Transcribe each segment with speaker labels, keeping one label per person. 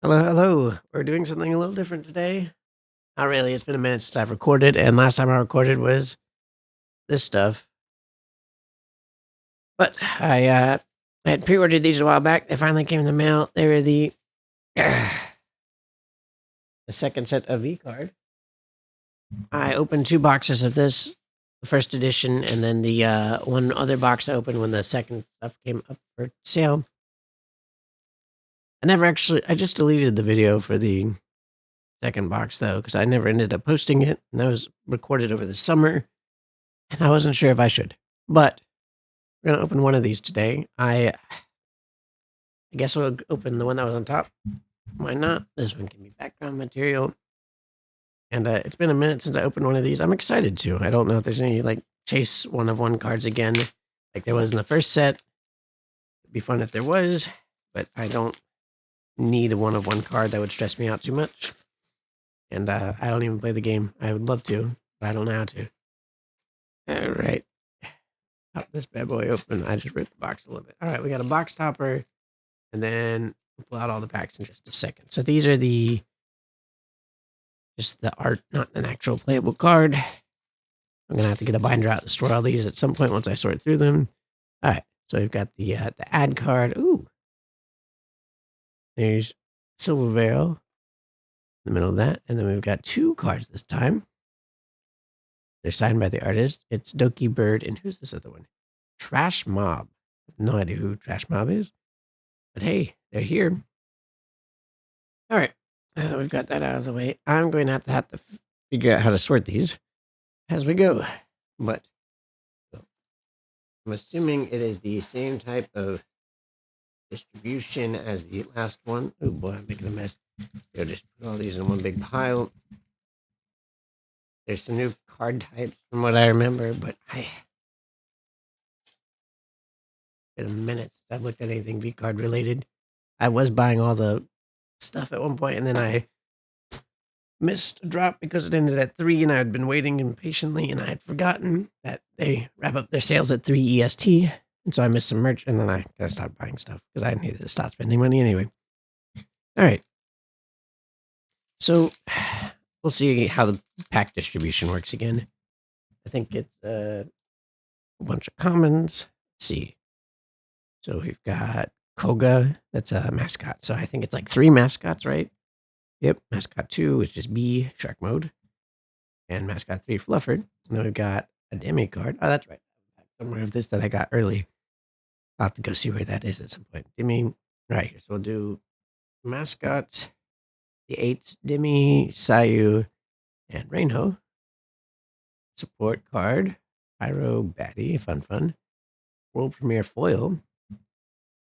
Speaker 1: Hello, hello. We're doing something a little different today. Not really. It's been a minute since I've recorded, and last time I recorded was this stuff. But I had pre-ordered these a while back. They finally came in the mail. They were the second set of Vcard. I opened 2 boxes of this, the first edition, and then the one other box I opened when the second stuff came up for sale. I just deleted the video for the second box though, because I never ended up posting it, and that was recorded over the summer, and I wasn't sure if I should. But we're gonna open one of these today. I guess we'll open the one that was on top. Why not? This one can be background material. And it's been a minute since I opened one of these. I'm excited to. I don't know if there's any like chase one of one cards again, like there was in the first set. It'd be fun if there was, but I don't need a one of one card. That would stress me out too much. And I don't even play the game. I would love to, but I don't know how to. All right. Pop this bad boy open. I just ripped the box a little bit. All right, we got a box topper, and then we'll pull out all the packs in just a second. So these are just the art, not an actual playable card. I'm gonna have to get a binder out to store all these at some point once I sort through them. All right, so we've got the ad card. Ooh, there's Silver Veil in the middle of that, and then we've got 2 cards this time. They're signed by the artist. It's Doki Bird, and who's this other one? Trash Mob. I have no idea who Trash Mob is, but hey, they're here. All right, we've got that out of the way. I'm going to have to figure out how to sort these as we go, but I'm assuming it is the same type of distribution as the last one. Oh boy, I'm making a mess. I'll just put all these in one big pile. There's some new card types from what I remember, but it's been a minute since I've looked at anything V-Card related. I was buying all the stuff at one point, and then I missed a drop because it ended at 3, and I had been waiting impatiently, and I had forgotten that they wrap up their sales at 3 EST, and so I missed some merch, and then I kind of stopped buying stuff because I needed to stop spending money anyway. All right. So we'll see how the pack distribution works again. I think it's a bunch of commons. Let's see. So we've got Koga. That's a mascot. So I think it's like 3 mascots, right? Yep. Mascot 2 is just B, Shark Mode. And mascot 3, Flufford. And then we've got a demi card. Oh, that's right. Somewhere of this that I got early. I'll have to go see where that is at some point. Demi. Right here. So we'll do mascot, the 8, Demi, Sayu, and Reino. Support card. Pyro Batty. Fun. World Premiere Foil.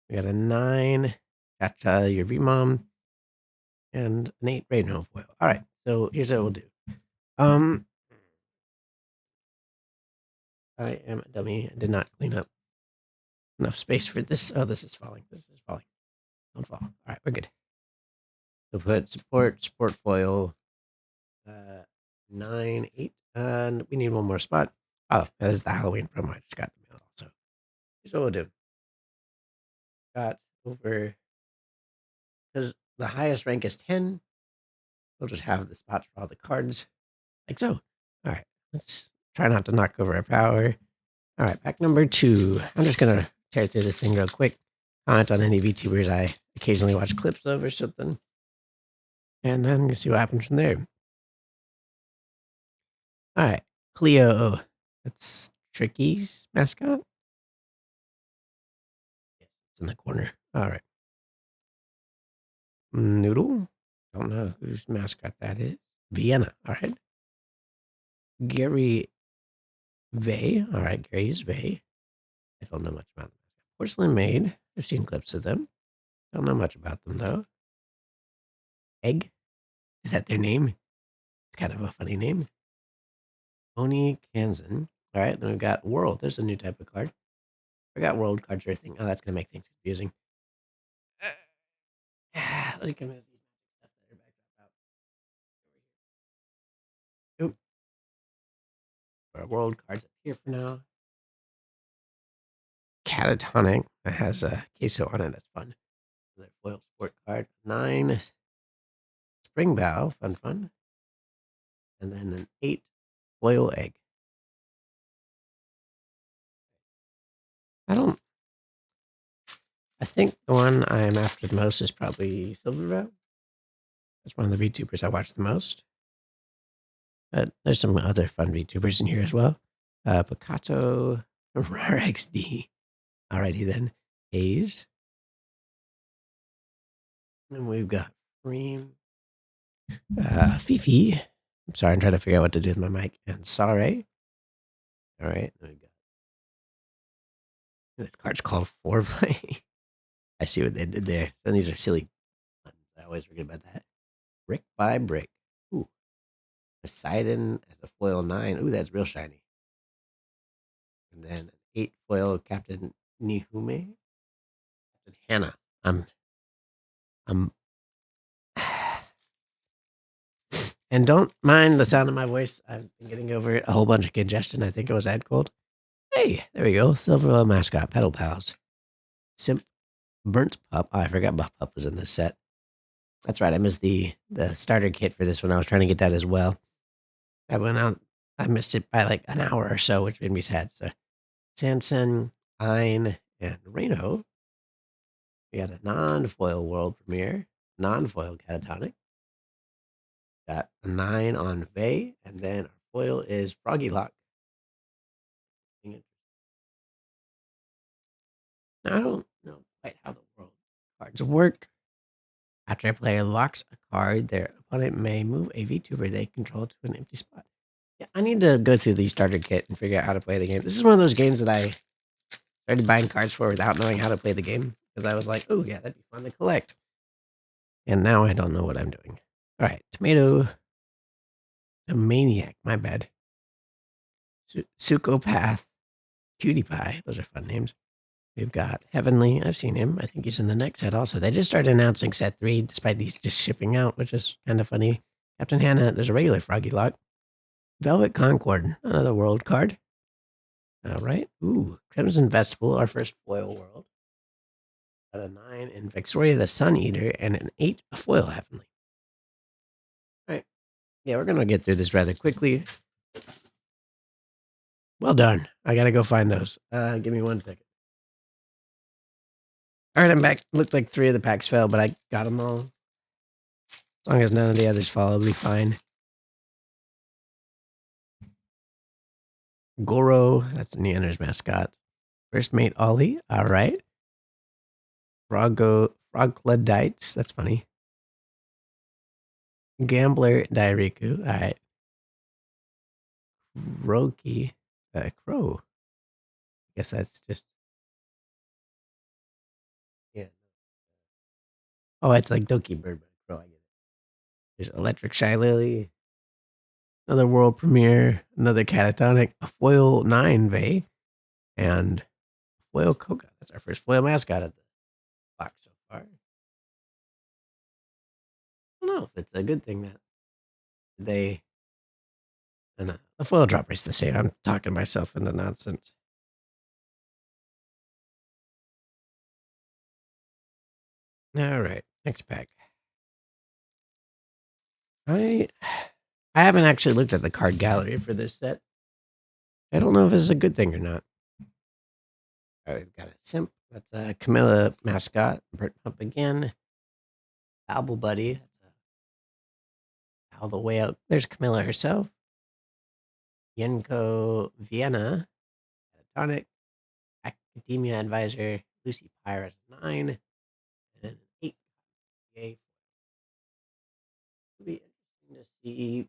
Speaker 1: We got a 9, Chacha, your V-Mom, and an 8 Reino foil. All right, so here's what we'll do. I am a dummy. I did not clean up enough space for this. Oh, this is falling. Don't fall. All right, we're good. So put support foil, 9, 8, and we need one more spot. Oh, that is the Halloween promo. I just got the mail also. Here's what we'll do. Got over, because the highest rank is 10. We'll just have the spots for all the cards, like so. All right, let's try not to knock over our power. All right, pack number 2. I'm just going to tear through this thing real quick. Comment on any VTubers I occasionally watch clips of or something. And then we'll see what happens from there. All right, Cleo. That's Tricky's mascot. It's in the corner. All right. Noodle. Don't know whose mascot that is. Vienna. All right. Gary Vay. All right, Gary's Vay. I don't know much about them. Porcelain Maid. I've seen clips of them. Don't know much about them though. Egg. Is that their name? It's kind of a funny name. Oni Kansan. All right, then we've got World. There's a new type of card. Forgot World cards are a thing. Oh, that's gonna make things confusing. Let's come at these stuff that are back up out. Oop. Our World cards up here for now. Catatonic. That has a queso on it. That's fun. Another foil sport card. 9. spring bow, fun. And then an 8 foil egg. I think the one I'm after the most is probably silver bow. That's one of the VTubers I watch the most. But there's some other fun VTubers in here as well. Picato, Rare XD. Alrighty then. Haze. And we've got Cream. Fifi. I'm sorry, I'm trying to figure out what to do with my mic. And Sare. Alright. This card's called Foreplay. I see what they did there. Some of these are silly puns. I always forget about that. Brick by brick. Ooh. Poseidon as a foil 9. Ooh, that's real shiny. And then an 8 foil Captain Nihume. Captain Hannah. I'm and don't mind the sound of my voice. I've been getting over a whole bunch of congestion. I think it was ad cold. Hey, there we go. Silver mascot, Pedal Pals. Simp Burnt Pup. Oh, I forgot Buff Pup was in this set. That's right. I missed the starter kit for this one. I was trying to get that as well. I went out. I missed it by like an hour or so, which made me sad. So Sanson, Ein, and Reno. We got a non-foil world premiere, non-foil catatonic. Got a 9 on Vey, and then our foil is Froggy Lock. Now, I don't know quite how the world cards work. After a player locks a card, their opponent may move a VTuber they control to an empty spot. Yeah, I need to go through the starter kit and figure out how to play the game. This is one of those games that I started buying cards for without knowing how to play the game because I was like, oh, yeah, that'd be fun to collect. And now I don't know what I'm doing. All right, Tomato, the Maniac, my bad. Sukopath, Cutie Pie, those are fun names. We've got Heavenly. I've seen him. I think he's in the next set also. They just started announcing set 3 despite these just shipping out, which is kind of funny. Captain Hannah, there's a regular Froggy Lock. Velvet Concord, another world card. All right. Ooh, Crimson Festival, our first foil world. Got a 9 in Victoria the Sun Eater and an 8 a foil Heavenly. All right. Yeah, we're going to get through this rather quickly. Well done. I got to go find those. Give me 1 second. All right, I'm back. Looked like 3 of the packs fell, but I got them all. As long as none of the others fall, it'll be fine. Goro, that's Neander's mascot. First mate Ollie, all right. Frogglodites, that's funny. Gambler Dairiku, all right. Roki, Crow. I guess that's just, yeah. Oh, it's like Doki Bird, but Crow, I get it. There's Electric Shy Lily. Another world premiere, another catatonic, a foil 9 Vey, and foil Koga. That's our first foil mascot at the box so far. I don't know if it's a good thing that they. And the foil drop rate's the same. I'm talking myself into nonsense. All right, next pack. I haven't actually looked at the card gallery for this set. I don't know if it's a good thing or not. All right, we've got a Simp. That's a Camilla mascot. Burnt Pump again. Albel Buddy. That's all the way out. There's Camilla herself. Yenko Vienna. Tonic. Academia Advisor. Lucy Pyrus 9. And 8. Yay. It'll be interesting to see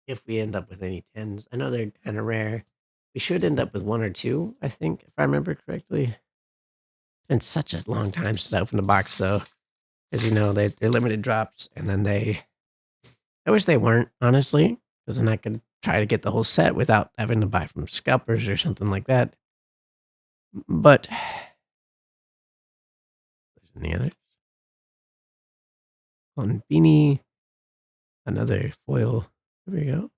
Speaker 1: if we end up with any 10s. I know they're kind of rare. We should end up with 1 or 2, I think, if I remember correctly. It's been such a long time since I opened a box, though. As you know, they're limited drops, and then I wish they weren't, honestly, because then I could try to get the whole set without having to buy from scalpers or something like that. But there's the others. On Beanie, another foil. There we go.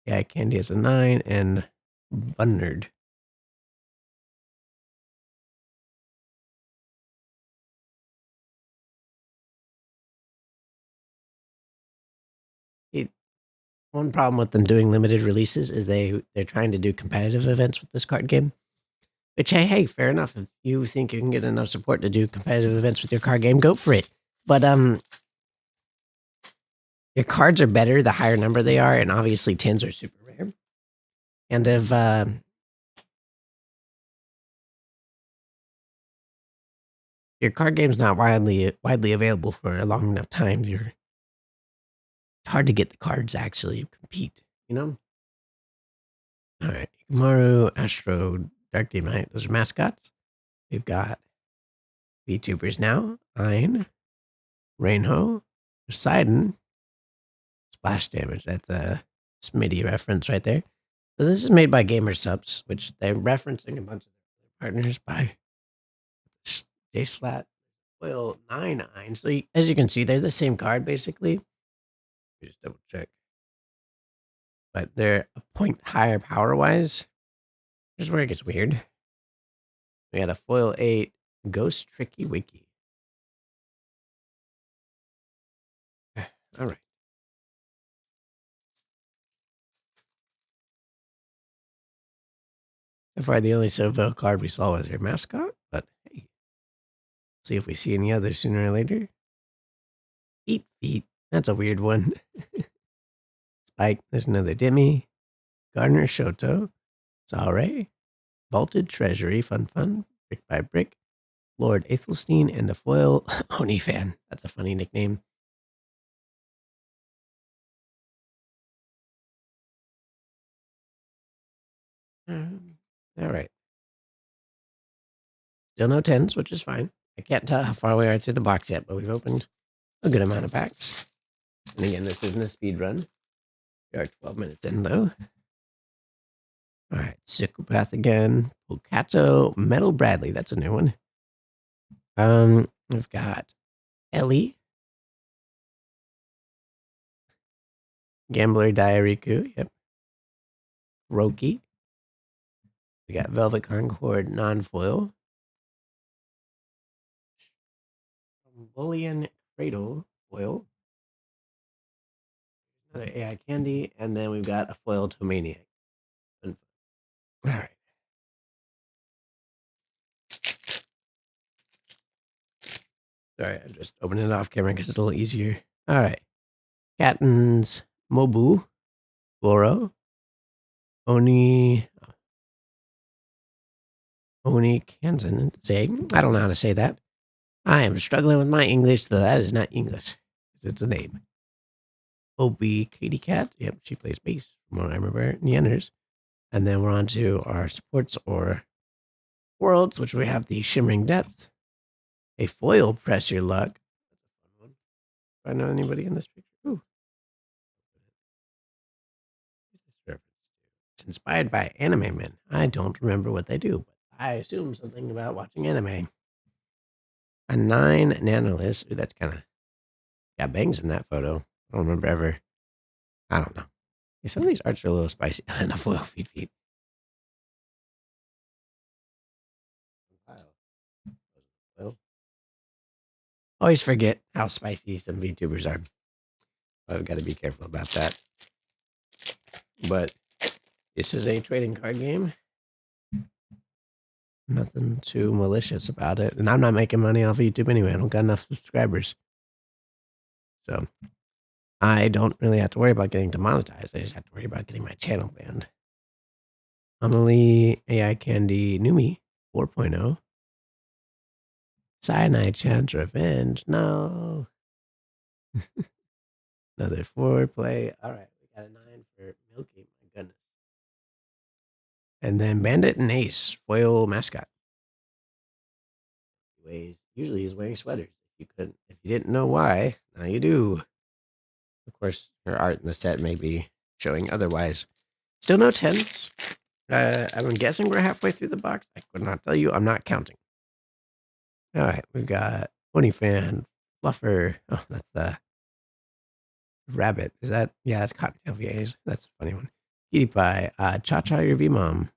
Speaker 1: Yeah, Candy is a 9, and Bunnard. one problem with them doing limited releases is they're trying to do competitive events with this card game. Which, hey, fair enough. If you think you can get enough support to do competitive events with your card game, go for it. But your cards are better the higher number they are, and obviously 10s are super rare. And if your card game's not widely available for a long enough time, it's hard to get the cards to actually compete, you know? All right, Maru, Astro, Dark Demon Knight, those are mascots. We've got VTubers now, Ein, Rainho, Poseidon, Splash Damage. That's a Smitty reference right there. So this is made by GamerSupps, which they're referencing a bunch of partners by JSlat, Foil 9. So as you can see, they're the same card basically. Just double check. But they're a point higher power-wise. Here's where it gets weird. We got a Foil 8 Ghost Tricky Wiki. All right. So far, the only Silvo card we saw was your mascot, but hey, see if we see any others sooner or later. Eat Feet, that's a weird one. Spike, there's another Demi. Gardner Shoto, Zare, Vaulted Treasury, Fun, Brick by Brick, Lord Athelstein, and a foil Oni fan. That's a funny nickname. All right. Still no 10s, which is fine. I can't tell how far we are through the box yet, but we've opened a good amount of packs. And again, this isn't a speed run. We are 12 minutes in, though. All right, Psychopath again. Pulcato, Metal Bradley. That's a new one. We've got Ellie. Gambler Diariku. Yep. Roki. We got Velvet Concord non-foil. Bullion Cradle foil. Another AI Candy. And then we've got a foil Tomaniac. All right. Sorry, I'm just opening it off camera because it's a little easier. All right. Catton's Mobu. Goro. Oni Kansan. Say, I don't know how to say that. I am struggling with my English, though that is not English. It's a name. Opie Katie Cat. Yep, she plays bass from what I remember. Nieners. And then we're on to our supports or worlds, which we have the Shimmering Depth. A foil Press Your Luck. That's a fun one. Do I know anybody in this picture? Ooh. It's inspired by Anime Men. I don't remember what they do, but I assume something about watching anime. A 9 Nanolist. Ooh, that's kind of got bangs in that photo. I don't remember ever. I don't know. Yeah, some of these arts are a little spicy. And a foil feet. Well, always forget how spicy some VTubers are. I've got to be careful about that. But this is a trading card game. Nothing too malicious about it. And I'm not making money off of YouTube anyway. I don't got enough subscribers. So I don't really have to worry about getting demonetized. I just have to worry about getting my channel banned. Amelie, AI Candy, Numi 4.0. Cyanide Chance Revenge. No. Another foreplay. All right. We got a 9 for Milky. My goodness. And then Bandit and Ace, foil mascot. Usually he's wearing sweaters. If you didn't know why, now you do. Of course, her art in the set may be showing otherwise. Still no 10s. I'm guessing we're halfway through the box. I could not tell you. I'm not counting. All right, we've got Pony Fan, Fluffer. Oh, that's the rabbit. Is that? Yeah, that's Cottontail VAs. That's a funny one. Cutie Pie, Cha-Cha, your V-Mom.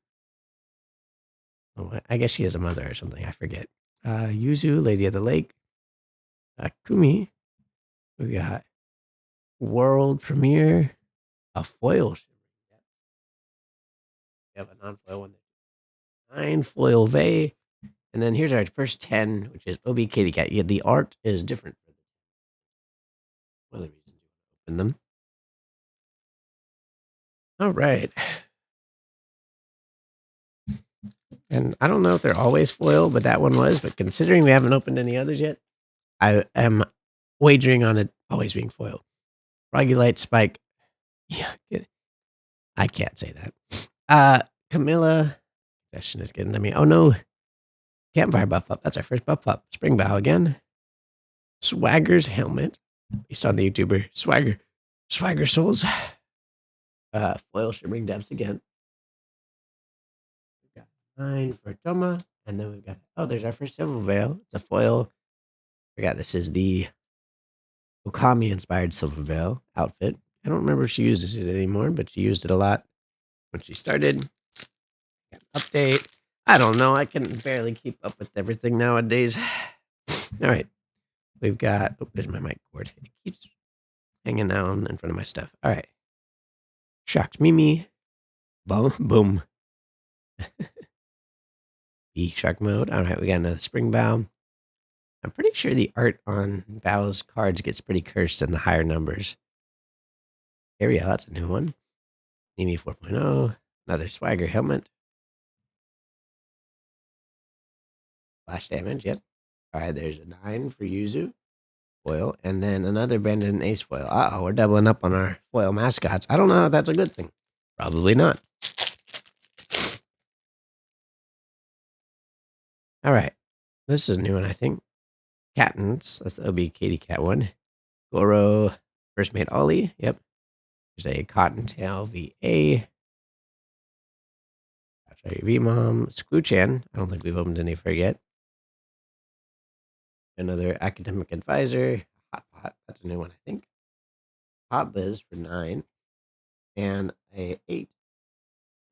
Speaker 1: Oh, I guess she has a mother or something. I forget. Yuzu, Lady of the Lake. Kumi. We got World Premiere. a foil. We have a non-foil one. 9 foil Vey. And then here's our first 10, which is OB Kitty Cat. Yeah, the art is different. One of the reasons you open them. All right. And I don't know if they're always foil, but that one was. But considering we haven't opened any others yet, I am wagering on it always being foil. Froggy Light Spike. Yeah, I can't say that. Camilla. Question is getting to me. Oh no. Campfire buff up. That's our first buff up. Spring Bow again. Swagger's helmet. Based on the YouTuber Swagger Souls. Foil Shimmering Depths again. We've got 9 for Toma. And then we've got, oh, there's our first Silver Veil. It's a foil. Forgot this is the Okami inspired Silver Veil outfit. I don't remember if she uses it anymore, but she used it a lot when she started. Update. I don't know. I can barely keep up with everything nowadays. All right. We've got, oh, there's my mic cord. It keeps hanging down in front of my stuff. All right. Shocked Mimi. Boom. Boom. The shark mode. All right. We got another Spring Bow. I'm pretty sure the art on Bow's cards gets pretty cursed in the higher numbers. Ariel, that's a new one. Mimi 4.0. Another Swagger helmet. Flash damage, yep. All right, there's a 9 for Yuzu. Foil. And then another Brandon Ace foil. Uh-oh, we're doubling up on our foil mascots. I don't know if that's a good thing. Probably not. All right. This is a new one, I think. Cattens. That's the OB Katie Cat one. Goro. First Mate Ollie. Yep. There's a Cottontail VA. V-Mom. Screwchan. I don't think we've opened any for it yet. Another Academic Advisor. Hot Pot. That's a new one, I think. Hot Liz for 9. And a 8.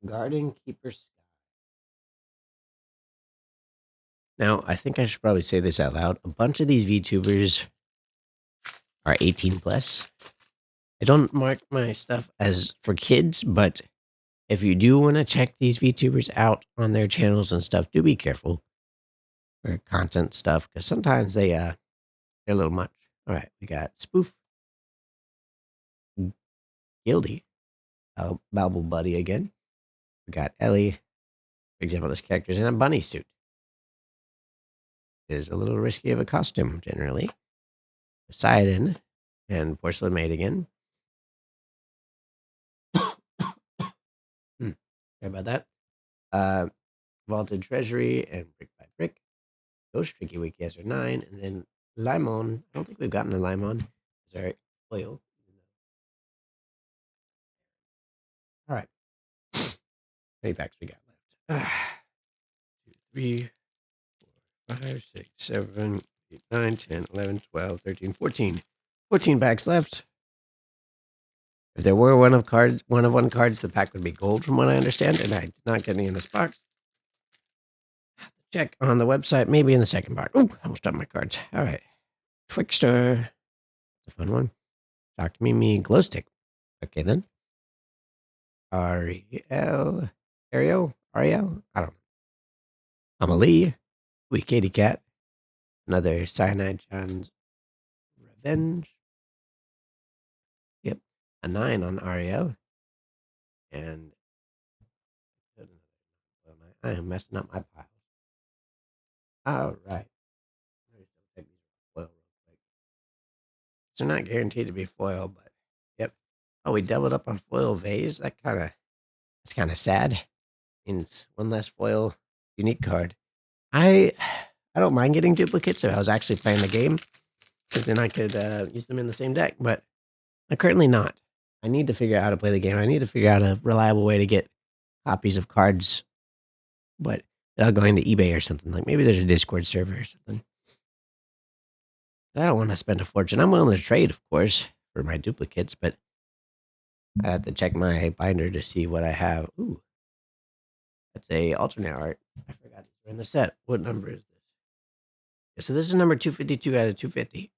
Speaker 1: Garden Keeper Sky. Now, I think I should probably say this out loud. A bunch of these VTubers are 18 plus. I don't mark my stuff as for kids, but if you do want to check these VTubers out on their channels and stuff, do be careful for content stuff, because sometimes they're a little much. All right, we got Spoof, Gildy, Babble Buddy again. We got Ellie. For example, this character's in a bunny suit. It is a little risky of a costume, generally. Poseidon and Porcelain Maid again. Sorry about that. Vaulted Treasury and Brick by Brick. Ghost Tricky Week, yes or 9. And then Limon. I don't think we've gotten a Limon. Sorry, oil. All right. How many packs we got left? 2, 3, 4, 5, 6, 7, 8, 9, 10, 11, 12, 13, 14. 14 packs left. If there were one of one cards, the pack would be gold, from what I understand, and I did not get any in this box. Check on the website, maybe in the second box. Ooh, I almost dropped my cards. All right. Twixter. A fun one. Shocked Mimi. Glow Stick. Okay, then. Ariel. Ariel? Ariel? I don't know. Amelie. Wee Katie Cat. Another Cyanide John's Revenge. Yep. A 9 on Ariel. And I am messing up my pile. All right. They're not guaranteed to be foil, but yep. Oh, we doubled up on foil vase. That's kind of sad. Means one less foil unique card. I don't mind getting duplicates if I was actually playing the game, because then I could use them in the same deck. But I'm currently not. I need to figure out how to play the game. I need to figure out a reliable way to get copies of cards, but without going to eBay or something. Like maybe there's a Discord server or something. I don't want to spend a fortune. I'm willing to trade, of course, for my duplicates, but I have to check my binder to see what I have. Ooh, that's a alternate art. I forgot these are in the set. What number is this? Yeah, so this is number 252 out of 250.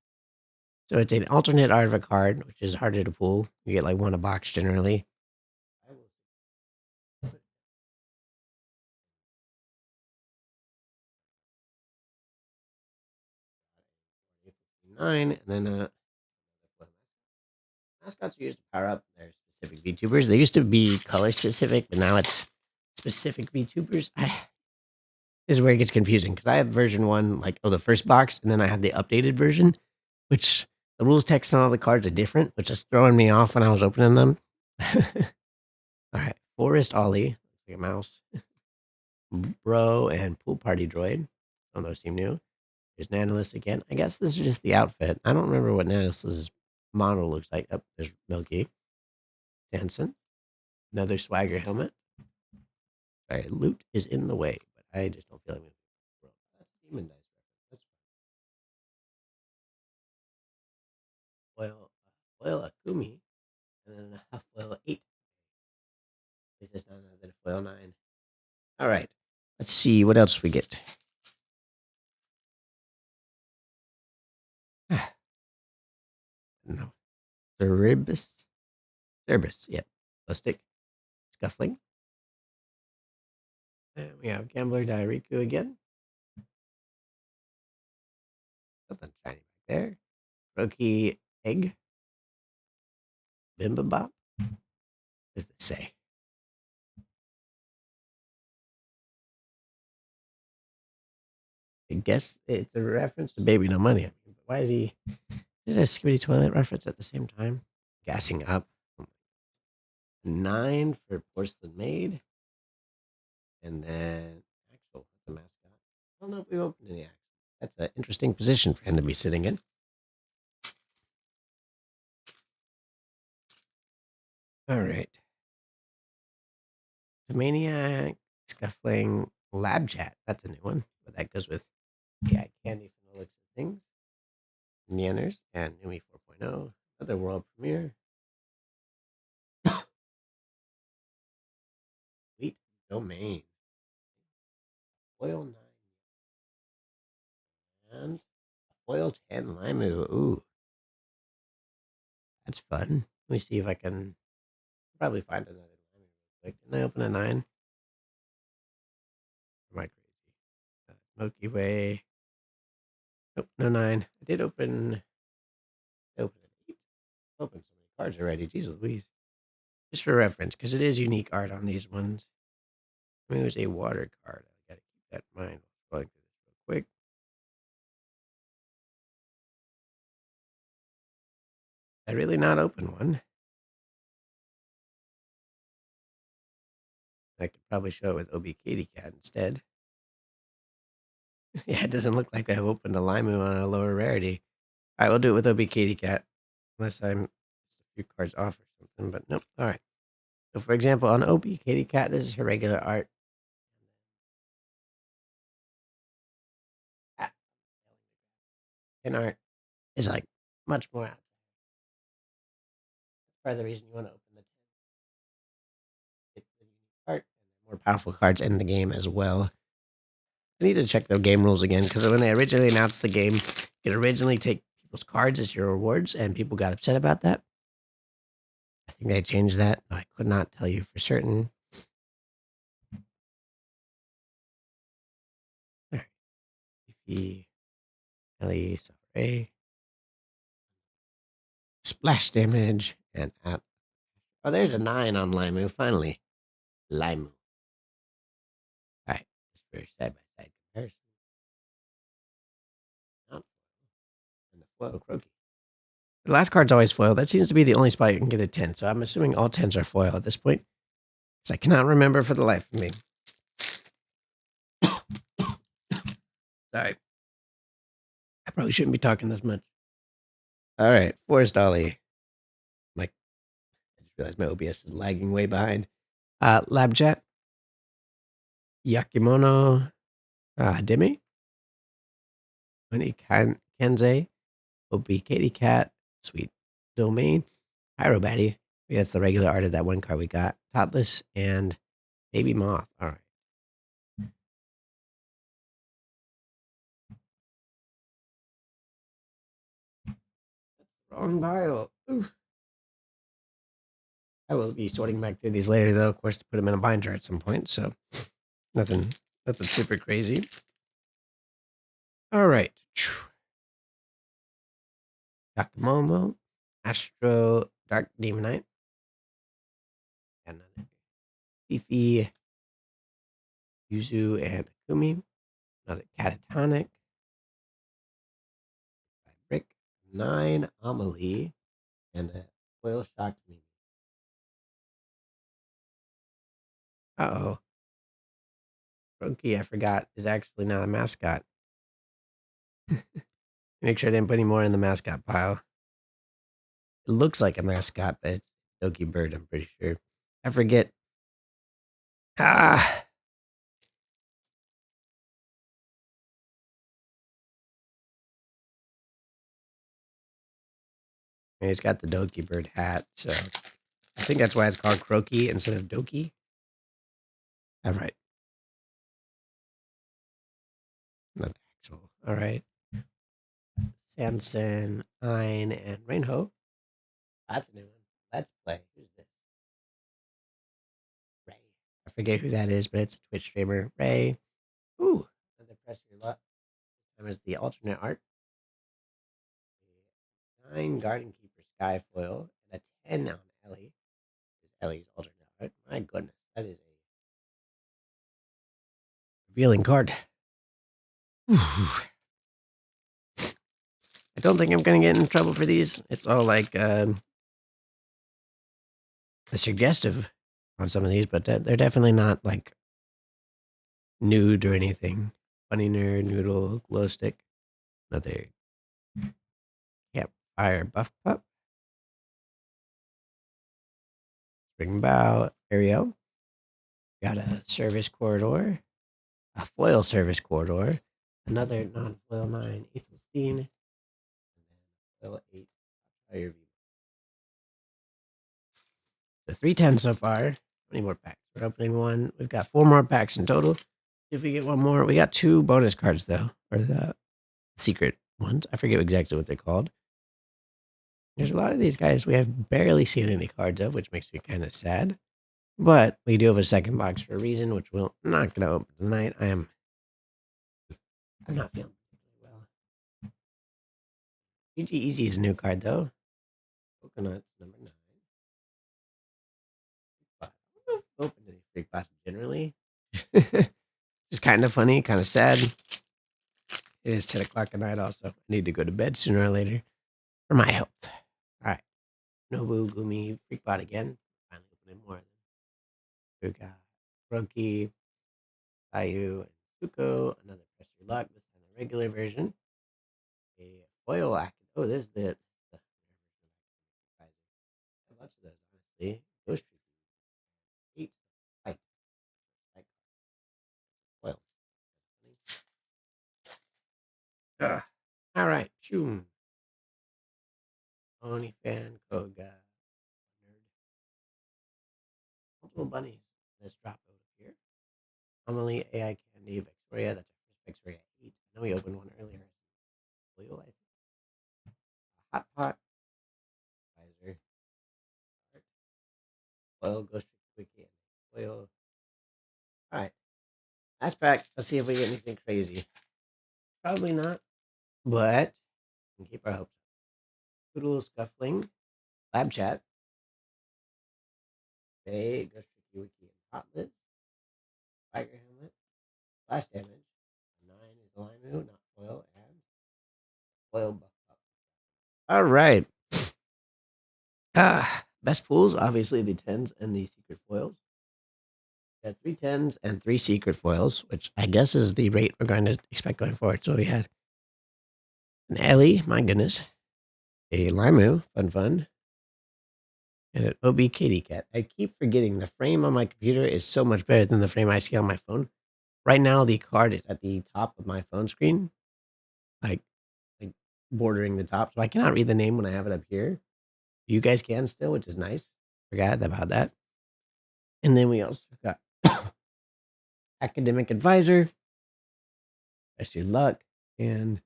Speaker 1: So it's an alternate art of a card, which is harder to pull. You get like one a box generally. Nine, and then mascots are used to power up their specific VTubers. They used to be color specific, but now it's specific VTubers. This is where it gets confusing because I have version one, like the first box, and then I have the updated version, which the rules text on all the cards are different, which is throwing me off when I was opening them. All right, Forest Ollie, like a mouse, Bro, and Pool Party Droid. Oh, those seem new. There's Nanolis again. I guess this is just the outfit. I don't remember what Nanolis's model looks like. Oh, there's Milky. Sanson. Another swagger helmet. Sorry, loot is in the way, but I just don't feel like moving. That's Demon Dice reference. That's foil Akumi, and then a foil 8. Is this not another foil 9? All right. Let's see what else we get. No. Cerebus. Yep. Plastic. Scuffling. And we have Gambler Dairiku again. Something shiny back there. Roki Egg. Bimbabop. What does it say? I guess it's a reference to Baby No Money. Why is he? Is it a Skibidi Toilet reference at the same time? Gassing up. 9 for Porcelain Maid. And then Axel, the mascot. I don't know if we've opened any Axel. That's an interesting position for him to be sitting in. All right. The Maniac, Scuffling, Lab Chat. That's a new one. But that goes with AI Candy from the looks of things. Nianners and Numi 4.0. Another world premiere. Sweet Domain. Foil 9. And Foil 10 Limu. Ooh. That's fun. Let me see if I can probably find another Limu real quick. Can I open a 9? Am I crazy? Milky Way. Nope, no 9. I did open an 8. Opened so many cards already. Jeez Louise. Just for reference, because it is unique art on these ones. I mean, it was a water card. I gotta keep that in mind. Going through this real quick. I really not open one. I could probably show it with OB Katy Cat instead. Yeah, it doesn't look like I've opened a Limu on a lower rarity. All right, we'll do it with OB Katy Cat. Unless I'm just a few cards off or something, but nope. All right. So, for example, on OB Katy Cat, this is her regular art. And art is like much more out. That's part of the reason you want to open the 10. Get the art and more powerful cards in the game as well. I need to check the game rules again because when they originally announced the game, you could originally take people's cards as your rewards, and people got upset about that. I think they changed that. I could not tell you for certain. All right. Leafy, Ellie, Sorry. Splash damage, and out. Oh, there's a 9 on Limu, finally. Limu. All right. Just very side by side comparison. Not and the foil Croaky. The last card's always foil. That seems to be the only spot you can get a 10. So I'm assuming all 10s are foil at this point. Because I cannot remember for the life of me. Sorry. I probably shouldn't be talking this much. All right. Forest Ollie. I just realized my OBS is lagging way behind. Lab Chat. Yakimono Demi. Honey Kenze. OB Katy Cat. Sweet Domain. Pyrobatty. That's the regular art of that one card we got. Totless and Baby Moth. All right. Wrong pile. Oof. I will be sorting back through these later, though, of course, to put them in a binder at some point. So nothing super crazy. All right. Takamomo, Astro, Dark Demonite, another Fifi, Yuzu, and Akumi, another Catatonic, Brick, 9 Amelie, and a Foil Shock Mimi. Uh-oh. Roki, I forgot, is actually not a mascot. Make sure I didn't put any more in the mascot pile. It looks like a mascot, but it's Doki Bird, I'm pretty sure. I forget. Ah. He's got the Doki Bird hat, so I think that's why it's called Croaky instead of Doki. All right. Not the actual. All right. Samson, Ein, and Rainho. That's a new one. Let's play. Who's this? Ray. I forget who that is, but it's a Twitch streamer. Ray. Ooh. Another press your luck. This time is the alternate art. 9 Garden Keeper Skyfoil and a 10 on Ellie. Ellie's alternate art. My goodness. That is a revealing card. I don't think I'm going to get in trouble for these. It's all like suggestive on some of these, but they're definitely not like nude or anything. Funny Nerd, Noodle, Glow Stick, another Campfire Buff Pup, Spring Bow, Ariel, got a Service Corridor, a Foil Service Corridor, another non-foil 9, Ethelstein, and then foil 8, Fire View. So 310 so far. How many more packs? We're opening one. We've got 4 more packs in total. If we get one more, we got 2 bonus cards though, or the secret ones. I forget exactly what they're called. There's a lot of these guys we have barely seen any cards of, which makes me kind of sad. But we do have a second box for a reason, which we're not going to open tonight. I'm not feeling well. GG Easy is a new card though. Coconuts number 9. But I don't know if I've opened any freak bots generally. It's kind of funny, kind of sad. It is 10 o'clock at night also. I need to go to bed sooner or later for my health. All right. Nobu, Gumi, Freakbot again. Finally opening more. We got Roki, Caillou, and Suko. Another Press Your Luck. This time the regular version. A foil act. Oh, this is the a bunch of those, honestly. Ghost Trick. 8 fight. Foil. All right. Choom. Oni fan, Koga. Nerd. Multiple bunnies. Let's drop over here. Amelie, AI Candy, Victoria. That's our first Victoria 8. I know we opened one earlier. Foil, I think. Hot Pot. Advisor. Foil, Ghost Trick, Wiki, and Foil. All right. Last pack. Let's see if we get anything crazy. Probably not, but we can keep our hopes up. Poodle, Scuffling, Lab Chat, Bay, Ghost Tricky Wiki, and Hotlet, Tiger Helmet, Flash Damage. 9 is Limu, not Foil, and Foil Buff Up. All right. Best pools, obviously the 10s and the secret foils. We had 3 10s and 3 secret foils, which I guess is the rate we're going to expect going forward. So we had an Ellie, my goodness, a Limu, fun, and an OB Kitty Cat. I keep forgetting the frame on my computer is so much better than the frame I see on my phone. Right now, the card is at the top of my phone screen, like bordering the top, so I cannot read the name when I have it up here. You guys can still, which is nice. Forgot about that. And then we also got Academic Advisor, Best Your Luck, and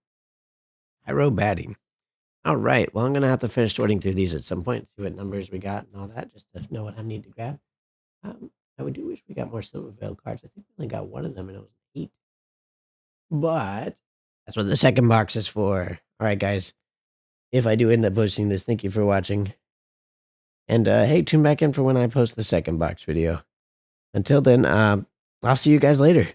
Speaker 1: Pyro Batting. All right. Well, I'm going to have to finish sorting through these at some point, see what numbers we got and all that, just to know what I need to grab. I do wish we got more Silver Veil cards. I think we only got one of them and it was 8. But that's what the second box is for. All right, guys. If I do end up posting this, thank you for watching. And hey, tune back in for when I post the second box video. Until then, I'll see you guys later.